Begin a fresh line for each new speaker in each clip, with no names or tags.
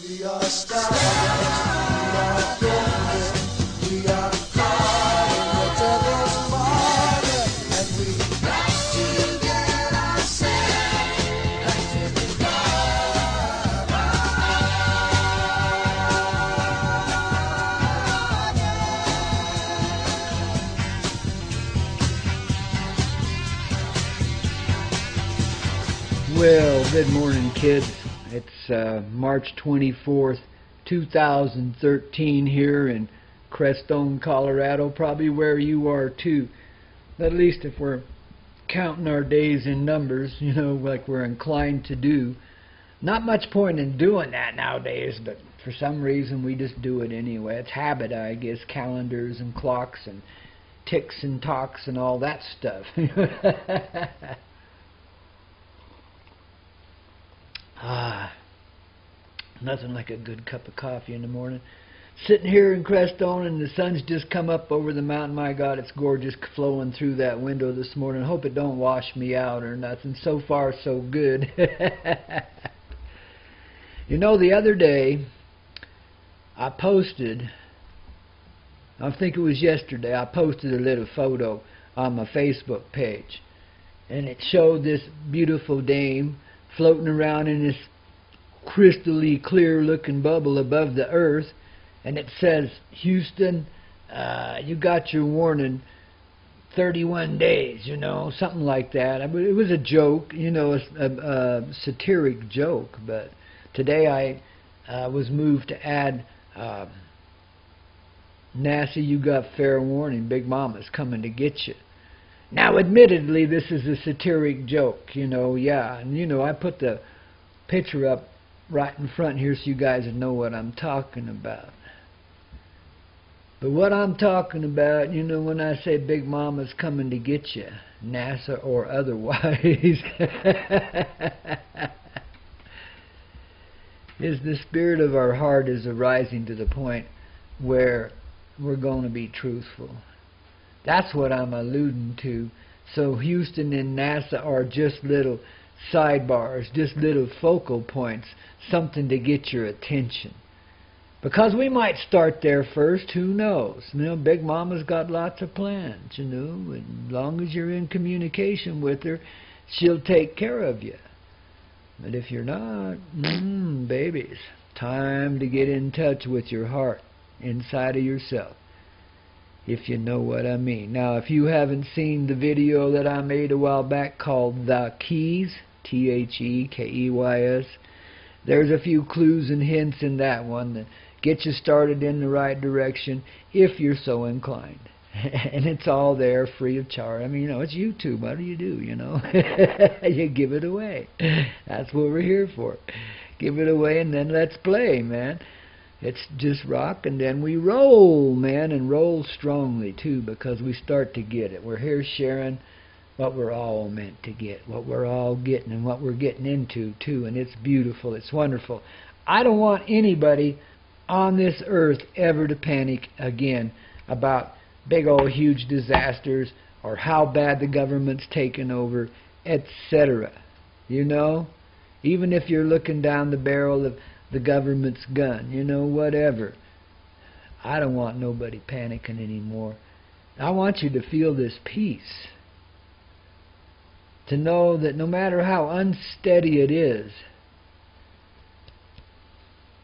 We are stars, we are golden, we are caught in the devil's market, and we got to get ourselves back to the garden.
Well, good morning, kids. It's March 24th, 2013 here in Crestone, Colorado, probably where you are too. At least if we're counting our days in numbers, you know, like we're inclined to do. Not much point in doing that nowadays, but for some reason we just do it anyway. It's habit, I guess, calendars and clocks and ticks and talks and all that stuff. Nothing like a good cup of coffee in the morning. Sitting here in Crestone and the sun's just come up over the mountain. My God, it's gorgeous flowing through that window this morning. Hope it don't wash me out or nothing. So far, so good. You know, the other day, I posted, I think it was yesterday, I posted a little photo on my Facebook page. And it showed this beautiful dame floating around in this crystally clear looking bubble above the earth, and it says, Houston, you got your warning, 31 days, you know, something like that. I mean, it was a joke, you know, a satiric joke, but today I was moved to add, NASA, you got fair warning, Big Mama's coming to get you. Now, admittedly, this is a satiric joke, you know, yeah, and you know, I put the picture up right in front here so you guys know what I'm talking about. But what I'm talking about, you know, when I say Big Mama's coming to get you, NASA or otherwise, is the spirit of our heart is arising to the point where we're going to be truthful. That's what I'm alluding to. So Houston and NASA are just little sidebars, just little focal points, something to get your attention. Because we might start there first, who knows? You know, Big Mama's got lots of plans, you know, and as long as you're in communication with her, she'll take care of you. But if you're not, babies, time to get in touch with your heart inside of yourself, if you know what I mean. Now, if you haven't seen the video that I made a while back called The Keys, Thekeys, there's a few clues and hints in that one that get you started in the right direction if you're so inclined. And it's all there free of charge. I mean, you know, it's YouTube. What do, you know? You give it away. That's what we're here for. Give it away and then let's play, man. It's just rock and then we roll, man, and roll strongly too, because we start to get it. We're here sharing what we're all meant to get, what we're all getting and what we're getting into too, and it's beautiful, it's wonderful. I don't want anybody on this earth ever to panic again about big old huge disasters or how bad the government's taken over, etc. You know, even if you're looking down the barrel of the government's gun, you know, whatever. I don't want nobody panicking anymore. I want you to feel this peace. To know that no matter how unsteady it is,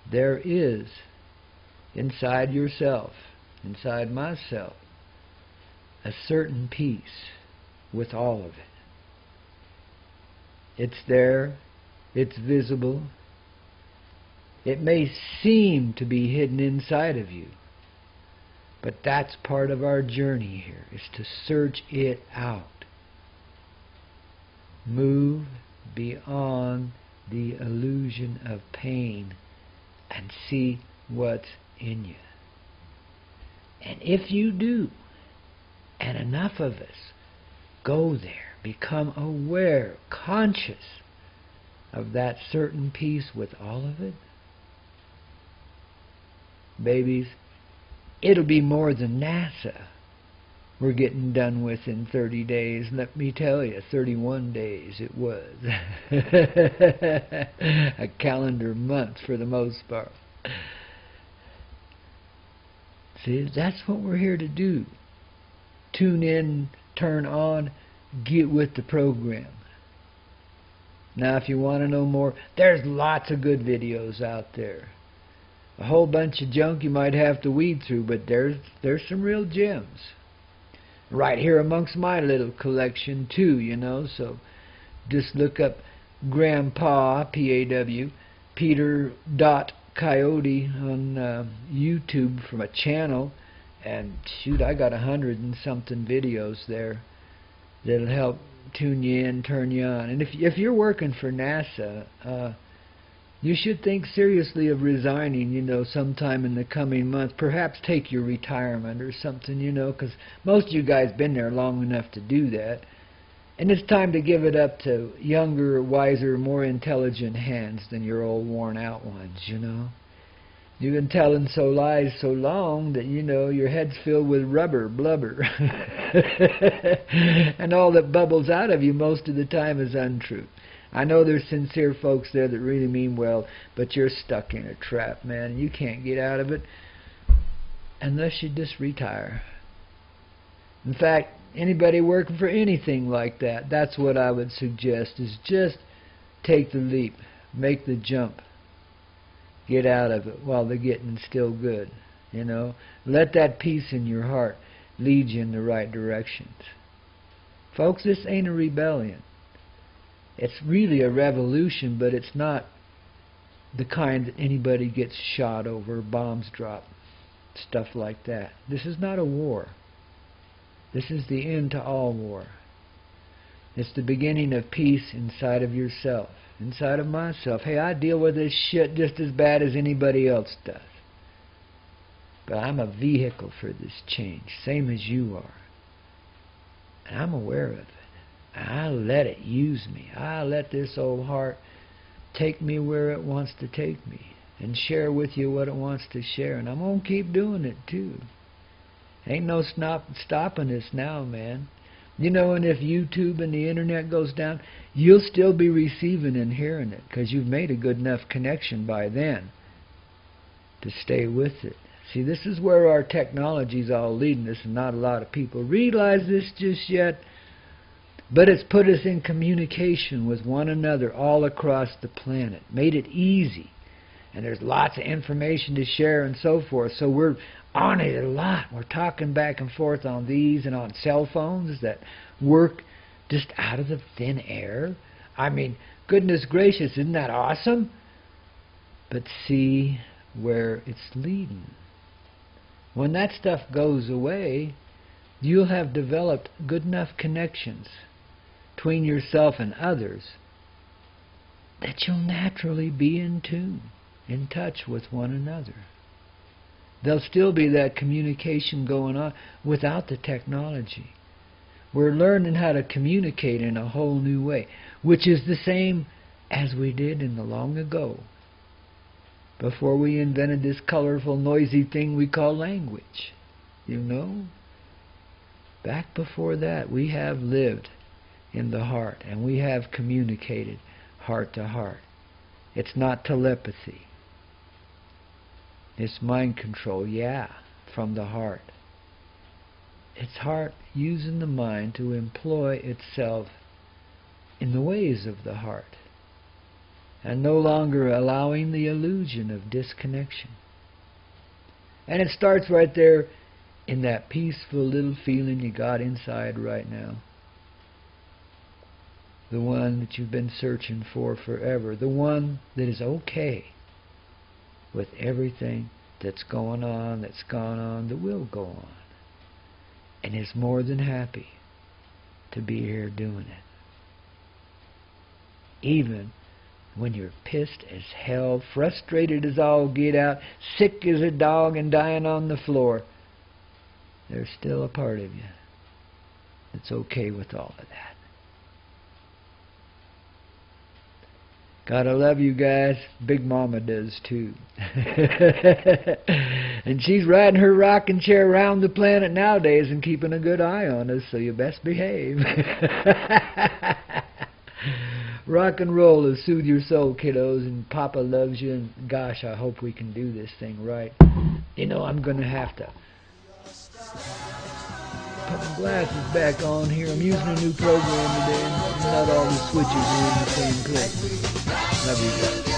there is inside yourself, inside myself, a certain peace with all of it. It's there, it's visible. It may seem to be hidden inside of you, but that's part of our journey here, is to search it out. Move beyond the illusion of pain and see what's in you. And if you do, and enough of us go there, become aware, conscious of that certain peace with all of it, babies, it'll be more than NASA. were getting done with in 30 days. Let me tell you, 31 days it was. A calendar month for the most part. See, that's what we're here to do. Tune in, turn on, get with the program. Now, if you want to know more, there's lots of good videos out there. A whole bunch of junk you might have to weed through, but there's some real gems. Right here amongst my little collection too, you know, so just look up Grandpa, P-A-W, Peter.Coyote on YouTube from a channel, and shoot, I got 100 and something videos there that'll help tune you in, turn you on. And if you're working for NASA, you should think seriously of resigning, you know, sometime in the coming month. Perhaps take your retirement or something, you know, because most of you guys been there long enough to do that. And it's time to give it up to younger, wiser, more intelligent hands than your old worn-out ones, you know. You've been telling lies so long that, you know, your head's filled with rubber, blubber. And all that bubbles out of you most of the time is untruth. I know there's sincere folks there that really mean well, but you're stuck in a trap, man. You can't get out of it unless you just retire. In fact, anybody working for anything like that, that's what I would suggest, is just take the leap, make the jump, get out of it while the getting's still good, you know. Let that peace in your heart lead you in the right directions. Folks, this ain't a rebellion. It's really a revolution, but it's not the kind that anybody gets shot over, bombs drop, stuff like that. This is not a war. This is the end to all war. It's the beginning of peace inside of yourself, inside of myself. Hey, I deal with this shit just as bad as anybody else does. But I'm a vehicle for this change, same as you are. And I'm aware of it. I let it use me. I let this old heart take me where it wants to take me and share with you what it wants to share. And I'm going to keep doing it too. Ain't no stopping this now, man. You know, and if YouTube and the internet goes down, you'll still be receiving and hearing it because you've made a good enough connection by then to stay with it. See, this is where our technology's all leading us, and not a lot of people realize this just yet. But it's put us in communication with one another all across the planet. Made it easy. And there's lots of information to share and so forth. So we're on it a lot. We're talking back and forth on these and on cell phones that work just out of the thin air. I mean, goodness gracious, isn't that awesome? But see where it's leading. When that stuff goes away, you'll have developed good enough connections between yourself and others that you'll naturally be in tune, in touch with one another. There'll still be that communication going on without the technology. We're learning how to communicate in a whole new way, which is the same as we did in the long ago, before we invented this colorful, noisy thing we call language. You know? Back before that, we have lived in the heart, and we have communicated heart to heart. It's not telepathy. It's mind control, yeah, from the heart. It's heart using the mind to employ itself in the ways of the heart, and no longer allowing the illusion of disconnection. And it starts right there in that peaceful little feeling you got inside right now. The one that you've been searching for forever. The one that is okay with everything that's going on, that's gone on, that will go on. And is more than happy to be here doing it. Even when you're pissed as hell, frustrated as all get out, sick as a dog and dying on the floor, there's still a part of you that's okay with all of that. Gotta love you guys. Big Mama does too. And she's riding her rocking chair around the planet nowadays and keeping a good eye on us, so you best behave. Rock and roll will soothe your soul, kiddos, and Papa loves you, and gosh, I hope we can do this thing right. You know, I'm going to have to put my glasses back on here. I'm using a new program today, and not all the switches are in the same place. Love you guys.